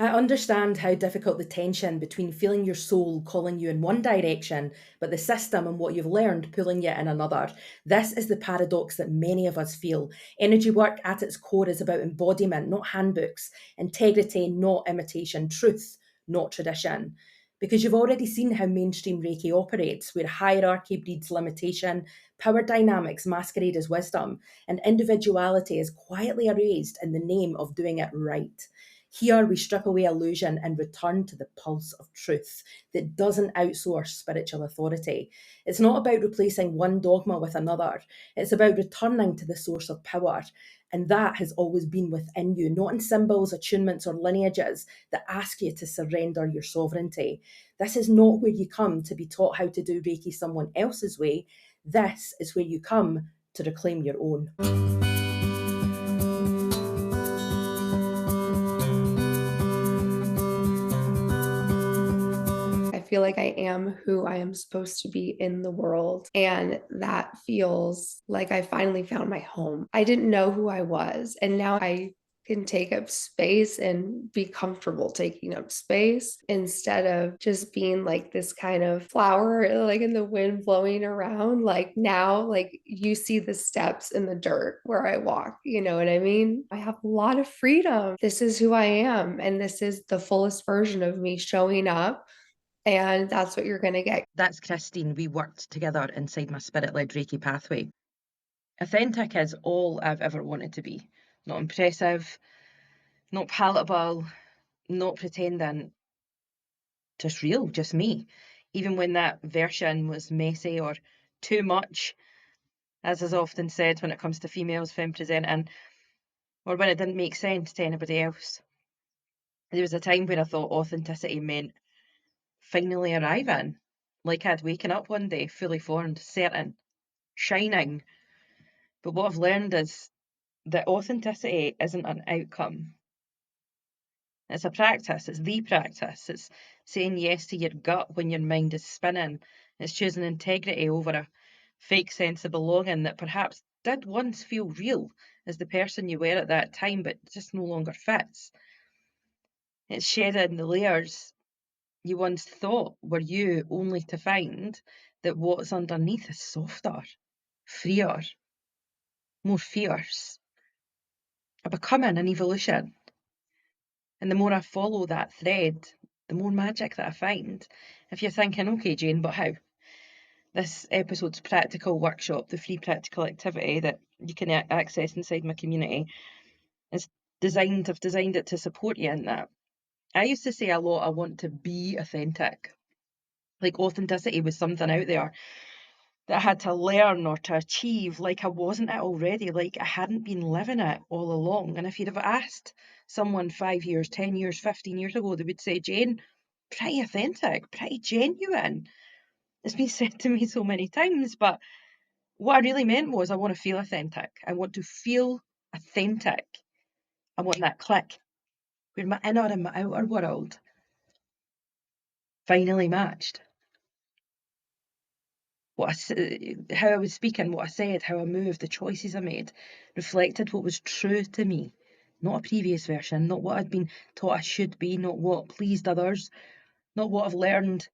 I understand how difficult the tension between feeling your soul calling you in one direction, but the system and what you've learned pulling you in another. This is the paradox that many of us feel. Energy work at its core is about embodiment, not handbooks, integrity, not imitation, truth, not tradition. Because you've already seen how mainstream Reiki operates, where hierarchy breeds limitation, power dynamics masquerade as wisdom, and individuality is quietly erased in the name of doing it right. Here we strip away illusion and return to the pulse of truth that doesn't outsource spiritual authority. It's not about replacing one dogma with another, it's about returning to the source of power. And that has always been within you, not in symbols, attunements, or lineages that ask you to surrender your sovereignty. This is not where you come to be taught how to do Reiki someone else's way. This is where you come to reclaim your own. I feel like I am who I am supposed to be in the world. And that feels like I finally found my home. I didn't know who I was. And now I can take up space and be comfortable taking up space instead of just being like this kind of flower, like in the wind blowing around. Like now, like you see the steps in the dirt where I walk, you know what I mean? I have a lot of freedom. This is who I am. And this is the fullest version of me showing up, and that's what you're going to get. That's Christine. We worked together inside my spirit led Reiki pathway. Authentic is all I've ever wanted to be. Not impressive, not palatable, not pretending, just real, just me. Even when that version was messy or too much, as is often said when it comes to females femme presenting, or when it didn't make sense to anybody else. There was a time where I thought authenticity meant finally arriving, like I'd waken up one day fully formed, certain, shining. But what I've learned is that authenticity isn't an outcome. It's a practice. It's the practice. It's saying yes to your gut when your mind is spinning. It's choosing integrity over a fake sense of belonging that perhaps did once feel real as the person you were at that time, but just no longer fits. It's shedding the layers you once thought were you, only to find that what's underneath is softer, freer, more fierce. A becoming, an evolution. And the more I follow that thread, the more magic that I find. If you're thinking, okay, Jane, but how? This episode's practical workshop, the free practical activity that you can access inside my community, is I've designed it to support you in that. I used to say a lot, I want to be authentic. Like authenticity was something out there that I had to learn or to achieve, like I wasn't it already, like I hadn't been living it all along. And if you'd have asked someone 5 years, 10 years, 15 years ago, they would say, Jane, pretty authentic, pretty genuine. It's been said to me so many times, but what I really meant was I want to feel authentic. I want to feel authentic. I want that click where my inner and my outer world finally matched. How I was speaking, what I said, how I moved, the choices I made, reflected what was true to me, not a previous version, not what I'd been taught I should be, not what pleased others, not what I've learned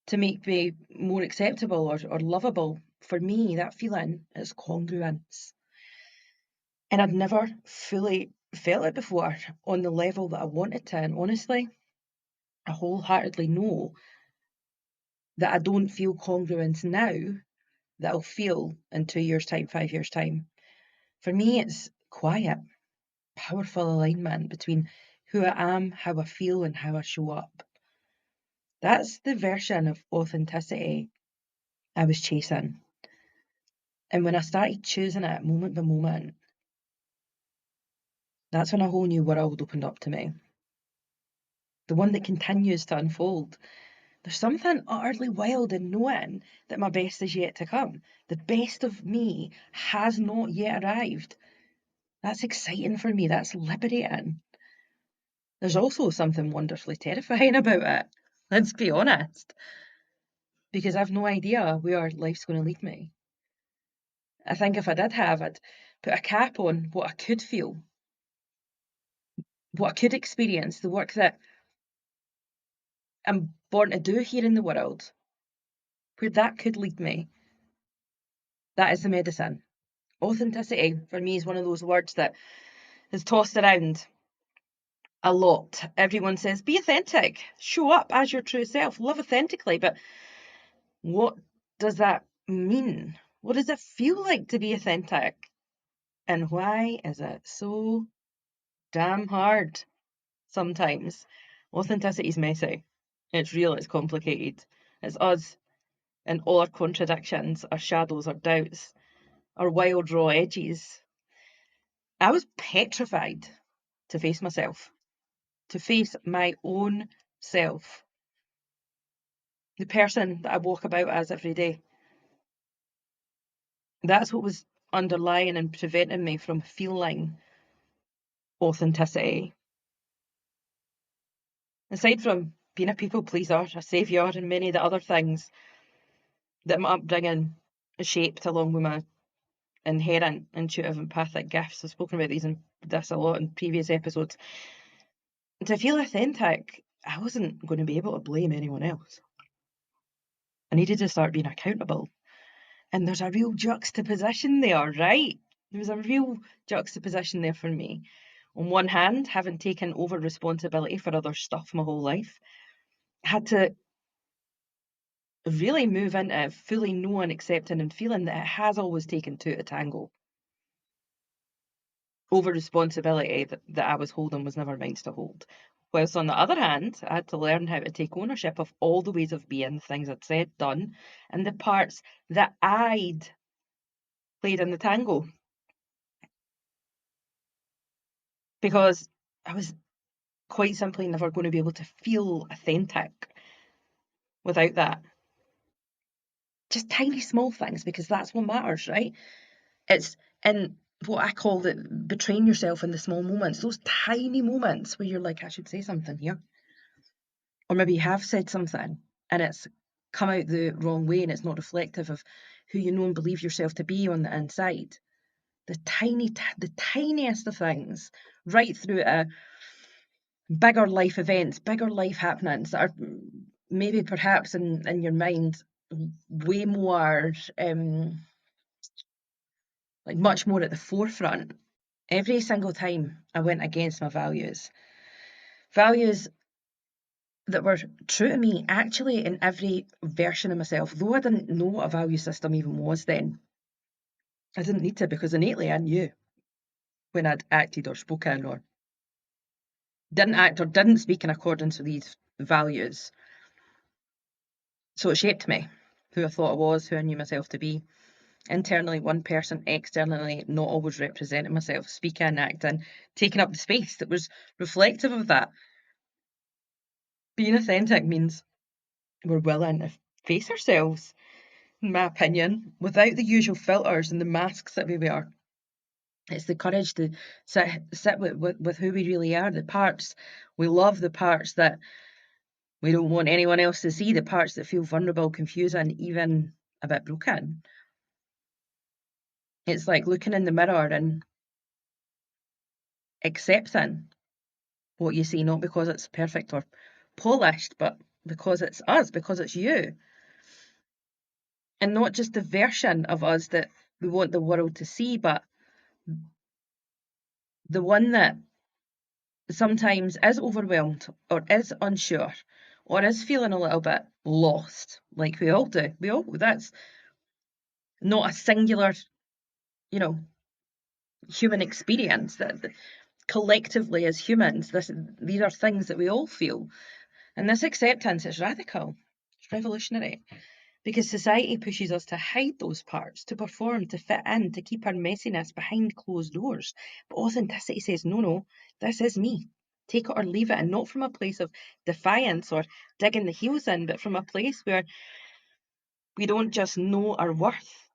to make me more acceptable or lovable. For me, that feeling is congruence. And I'd never fully felt it before on the level that I wanted to. And honestly, I wholeheartedly know that I don't feel congruence now that I'll feel in 2 years' time, 5 years' time. For me, it's quiet, powerful alignment between who I am, how I feel, and how I show up. That's the version of authenticity I was chasing. And when I started choosing it moment by moment, that's when a whole new world opened up to me. The one that continues to unfold. There's something utterly wild in knowing that my best is yet to come. The best of me has not yet arrived. That's exciting for me. That's liberating. There's also something wonderfully terrifying about it. Let's be honest. Because I've no idea where life's going to lead me. I think if I did have, I'd put a cap on what I could feel. what I could experience, the work that I'm born to do here in the world, where that could lead me. That is the medicine. Authenticity, for me, is one of those words that is tossed around a lot. Everyone says, be authentic, show up as your true self, live authentically. But what does that mean? What does it feel like to be authentic? And why is it so damn hard sometimes? Authenticity is messy. It's real, it's complicated. It's us and all our contradictions, our shadows, our doubts, our wild raw edges. I was petrified to face myself, to face my own self, the person that I walk about as every day. That's what was underlying and preventing me from feeling authenticity. Aside from being a people pleaser, a saviour, and many of the other things that my upbringing shaped along with my inherent intuitive empathic gifts. I've spoken about this a lot in previous episodes. To feel authentic, I wasn't going to be able to blame anyone else. I needed to start being accountable. And there's a real juxtaposition there, right? There was a real juxtaposition there for me. On one hand, having taken over responsibility for other stuff my whole life, I had to really move into fully knowing, accepting, and feeling that it has always taken two to tango. Over responsibility that I was holding was never mine to hold. Whilst on the other hand, I had to learn how to take ownership of all the ways of being, the things I'd said, done, and the parts that I'd played in the tango. Because I was quite simply never going to be able to feel authentic without that. Just tiny small things, because that's what matters, right? It's in what I call betraying yourself in the small moments, those tiny moments where you're like, I should say something here. Or maybe you have said something and it's come out the wrong way and it's not reflective of who you know and believe yourself to be on the inside. The tiniest of things, right through to bigger life events, bigger life happenings that are maybe perhaps in your mind way more, like much more at the forefront. Every single time I went against my values that were true to me, actually, in every version of myself, though I didn't know what a value system even was then. I didn't need to, because innately I knew when I'd acted or spoken or didn't act or didn't speak in accordance with these values. So it shaped me, who I thought I was, who I knew myself to be. Internally one person, externally not always representing myself, speaking, acting, taking up the space that was reflective of that. Being authentic means we're willing to face ourselves, in my opinion, without the usual filters and the masks that we wear. It's the courage to sit with who we really are, the parts we love, the parts that we don't want anyone else to see, the parts that feel vulnerable, confusing, even a bit broken. It's like looking in the mirror and accepting what you see, not because it's perfect or polished, but because it's us, because it's you. And not just the version of us that we want the world to see, but the one that sometimes is overwhelmed or is unsure or is feeling a little bit lost, like we all do. That's not a singular, human experience. That collectively as humans, these are things that we all feel. And this acceptance is radical. It's revolutionary. Because society pushes us to hide those parts, to perform, to fit in, to keep our messiness behind closed doors. But authenticity says, no, this is me. Take it or leave it. And not from a place of defiance or digging the heels in, but from a place where we don't just know our worth,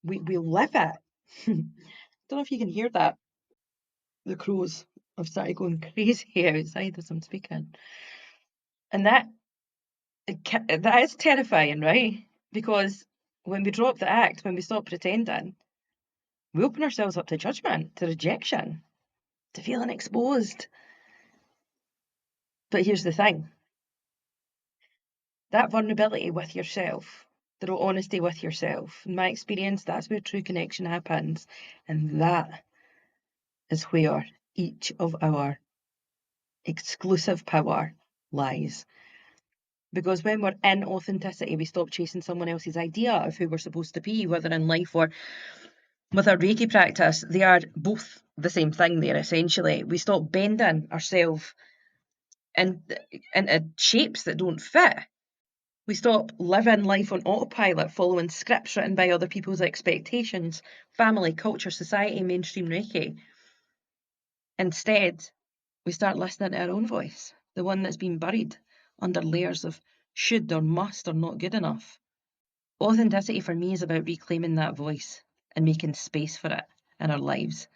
we live it. Don't know if you can hear that. The crows have started going crazy outside as I'm speaking. And that is terrifying, right? Because when we drop the act, when we stop pretending, we open ourselves up to judgment, to rejection, to feeling exposed. But here's the thing. That vulnerability with yourself, the real honesty with yourself, in my experience, that's where true connection happens. And that is where each of our exclusive power lies. Because when we're in authenticity, we stop chasing someone else's idea of who we're supposed to be, whether in life or with our Reiki practice. They are both the same thing there, essentially. We stop bending ourselves into shapes that don't fit. We stop living life on autopilot, following scripts written by other people's expectations, family, culture, society, mainstream Reiki. Instead, we start listening to our own voice, the one that's been buried under layers of should or must or not good enough. Authenticity for me is about reclaiming that voice and making space for it in our lives.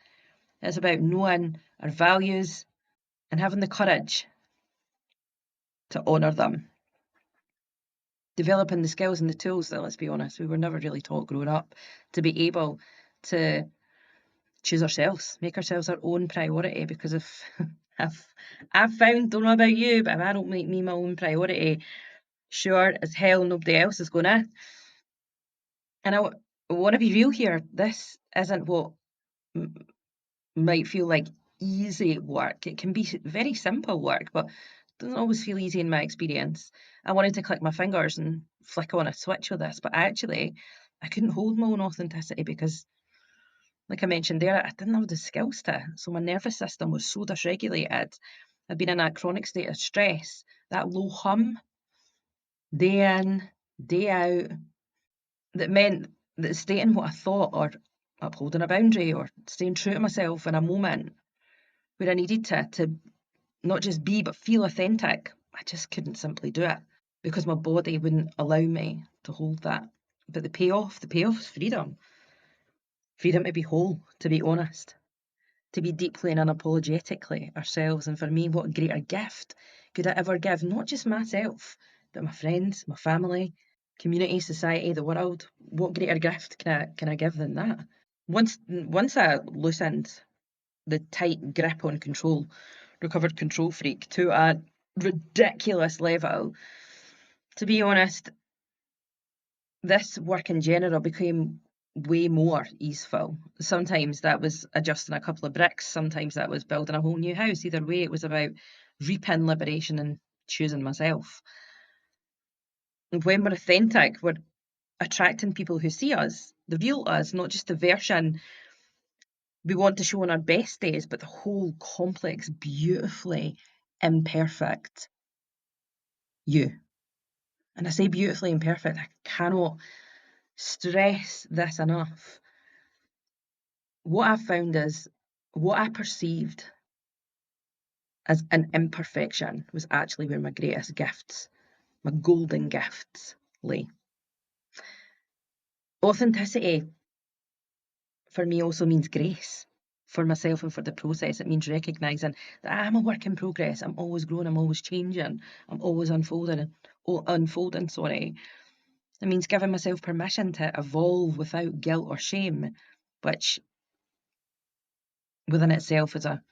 It's about knowing our values and having the courage to honour them. Developing the skills and the tools that, let's be honest, we were never really taught growing up, to be able to choose ourselves, make ourselves our own priority. Because if I've found, don't know about you, but if I don't make me my own priority, sure as hell nobody else is gonna. And I want to be real here. This isn't what might feel like easy work. It can be very simple work, but it doesn't always feel easy in my experience. I wanted to click my fingers and flick on a switch with this, but actually I couldn't hold my own authenticity because, like I mentioned there, I didn't have the skills to. So my nervous system was so dysregulated. I'd been in a chronic state of stress, that low hum, day in, day out, that meant that stating what I thought or upholding a boundary or staying true to myself in a moment where I needed to not just be but feel authentic, I just couldn't simply do it because my body wouldn't allow me to hold that. But the payoff is freedom. Freedom to be whole, to be honest, to be deeply and unapologetically ourselves. And for me, what a greater gift could I ever give, not just myself, but my friends, my family, community, society, the world. What greater gift can I give than that? Once I loosened the tight grip on control, recovered control freak to a ridiculous level, to be honest, this work in general became way more easeful. Sometimes that was adjusting a couple of bricks, sometimes that was building a whole new house. Either way, it was about reaping liberation and choosing myself. And when we're authentic, we're attracting people who see us, the real us, not just the version we want to show on our best days, but the whole complex, beautifully imperfect you. And I say beautifully imperfect, I cannot stress this enough. What I've found is what I perceived as an imperfection was actually where my greatest gifts, my golden gifts, lay. Authenticity for me also means grace for myself and for the process. It means recognising that I'm a work in progress. I'm always growing, I'm always changing, I'm always unfolding. It means giving myself permission to evolve without guilt or shame, which within itself is a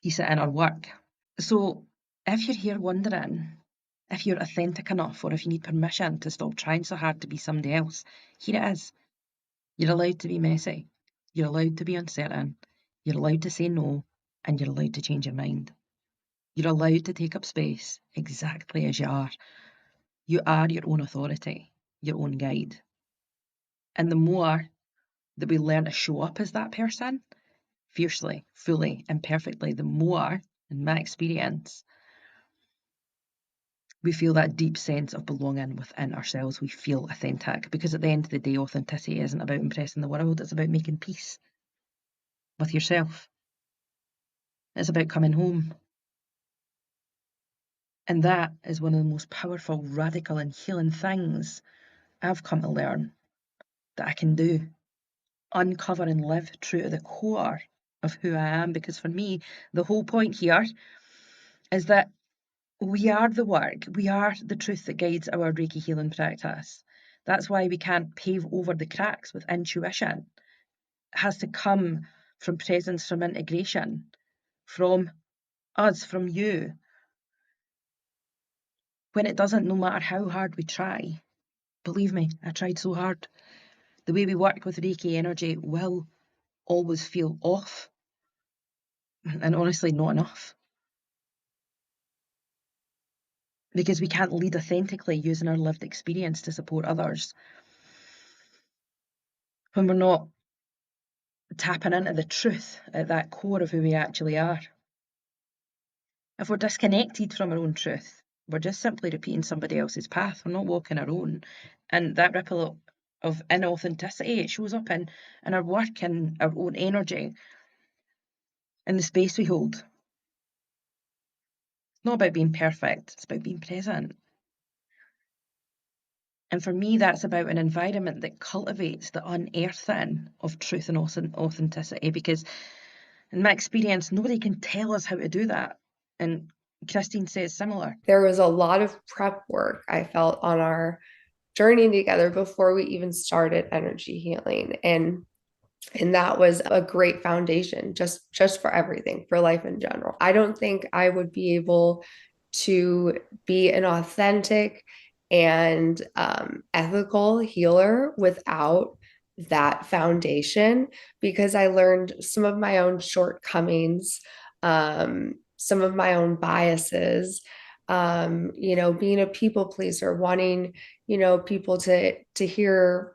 piece of inner work. So if you're here wondering if you're authentic enough or if you need permission to stop trying so hard to be somebody else, here it is. You're allowed to be messy. You're allowed to be uncertain. You're allowed to say no, and you're allowed to change your mind. You're allowed to take up space exactly as you are. You are your own authority, your own guide. And the more that we learn to show up as that person, fiercely, fully, imperfectly, the more, in my experience, we feel that deep sense of belonging within ourselves. We feel authentic because at the end of the day, authenticity isn't about impressing the world. It's about making peace with yourself. It's about coming home. And that is one of the most powerful, radical and healing things I've come to learn that I can do. Uncover and live true to the core of who I am. Because for me, the whole point here is that we are the work. We are the truth that guides our Reiki healing practice. That's why we can't pave over the cracks with intuition. It has to come from presence, from integration, from us, from you, when it doesn't, no matter how hard we try. Believe me, I tried so hard. The way we work with Reiki energy will always feel off, and honestly not enough. Because we can't lead authentically using our lived experience to support others when we're not tapping into the truth at that core of who we actually are. If we're disconnected from our own truth, we're just simply repeating somebody else's path. We're not walking our own. And that ripple of inauthenticity, it shows up in our work and our own energy and the space we hold. It's not about being perfect, it's about being present. And for me, that's about an environment that cultivates the unearthing of truth and authenticity, because in my experience, nobody can tell us how to do that. And Christine says similar. There was a lot of prep work I felt on our journey together before we even started energy healing. And that was a great foundation just for everything, for life in general. I don't think I would be able to be an authentic and ethical healer without that foundation, because I learned some of my own shortcomings, some of my own biases, being a people pleaser, wanting, people to hear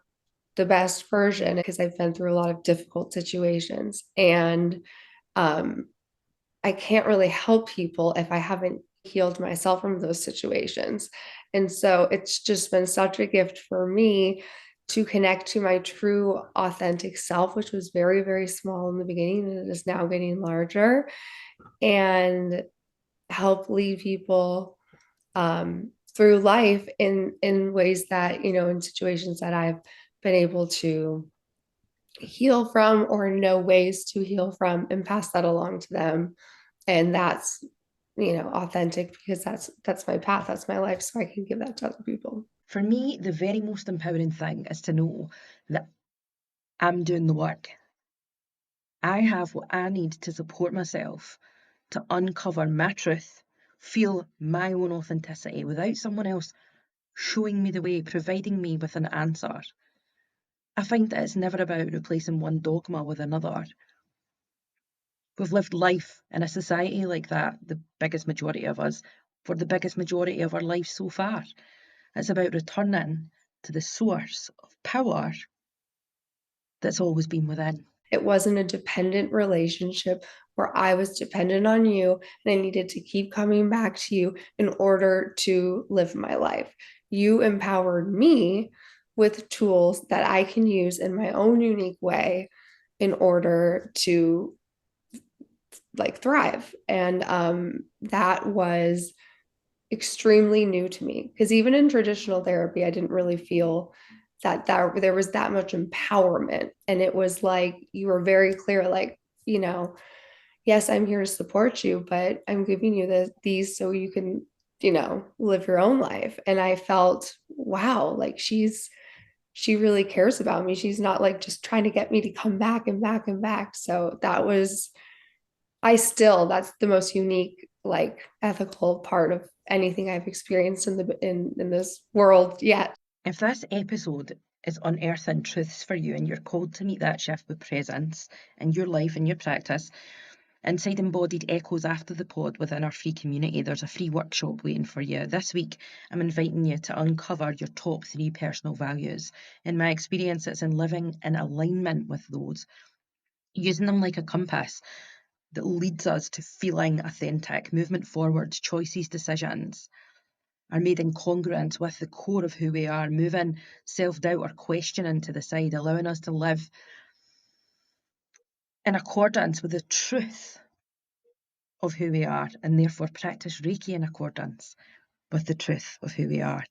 the best version, because I've been through a lot of difficult situations. And I can't really help people if I haven't healed myself from those situations. And so it's just been such a gift for me to connect to my true authentic self, which was very, very small in the beginning, and it is now getting larger, and help lead people through life in ways that, in situations that I've been able to heal from or know ways to heal from, and pass that along to them. And that's, authentic, because that's my path, that's my life, so I can give that to other people. For me, the very most empowering thing is to know that I'm doing the work. I have what I need to support myself, to uncover my truth, feel my own authenticity without someone else showing me the way, providing me with an answer. I find that it's never about replacing one dogma with another. We've lived life in a society like that, the biggest majority of us, for the biggest majority of our lives so far. It's about returning to the source of power that's always been within. It wasn't a dependent relationship where I was dependent on you and I needed to keep coming back to you in order to live my life. You empowered me with tools that I can use in my own unique way in order to thrive. And that was extremely new to me, because even in traditional therapy, I didn't really feel that there was that much empowerment. And it was like, you were very clear, yes, I'm here to support you, but I'm giving you these so you can, live your own life. And I felt, wow, she really cares about me. She's not just trying to get me to come back and back and back. So that's the most unique, ethical part of anything I've experienced in this world yet. If this episode is unearthing truths for you and you're called to meet that shift with presence in your life and your practice, inside Embodied Echoes after the pod within our free community, there's a free workshop waiting for you. This week, I'm inviting you to uncover your top 3 personal values. In my experience, it's in living in alignment with those, using them like a compass that leads us to feeling authentic, movement forward, choices, decisions are made in congruence with the core of who we are, moving self-doubt or questioning to the side, allowing us to live in accordance with the truth of who we are, and therefore practice Reiki in accordance with the truth of who we are.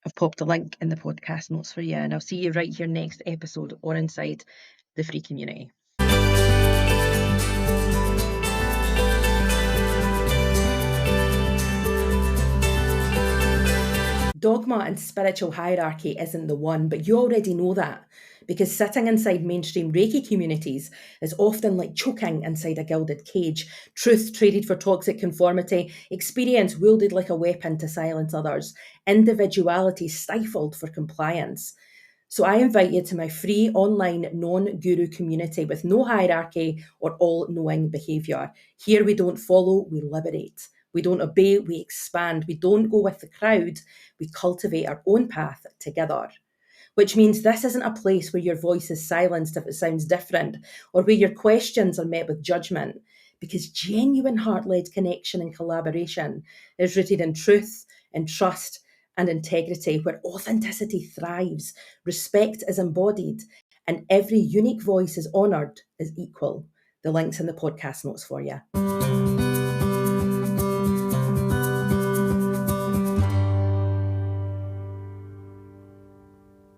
I've popped a link in the podcast notes for you, and I'll see you right here next episode or inside the free community. Dogma and spiritual hierarchy isn't the one, but you already know that, because sitting inside mainstream Reiki communities is often like choking inside a gilded cage, truth traded for toxic conformity, experience wielded like a weapon to silence others, individuality stifled for compliance. So I invite you to my free online non-guru community with no hierarchy or all-knowing behaviour. Here we don't follow, we liberate. We don't obey, we expand. We don't go with the crowd, we cultivate our own path together. Which means this isn't a place where your voice is silenced if it sounds different, or where your questions are met with judgment, because genuine heart-led connection and collaboration is rooted in truth, in trust, and integrity, where authenticity thrives, respect is embodied, and every unique voice is honoured as equal. The link's in the podcast notes for you.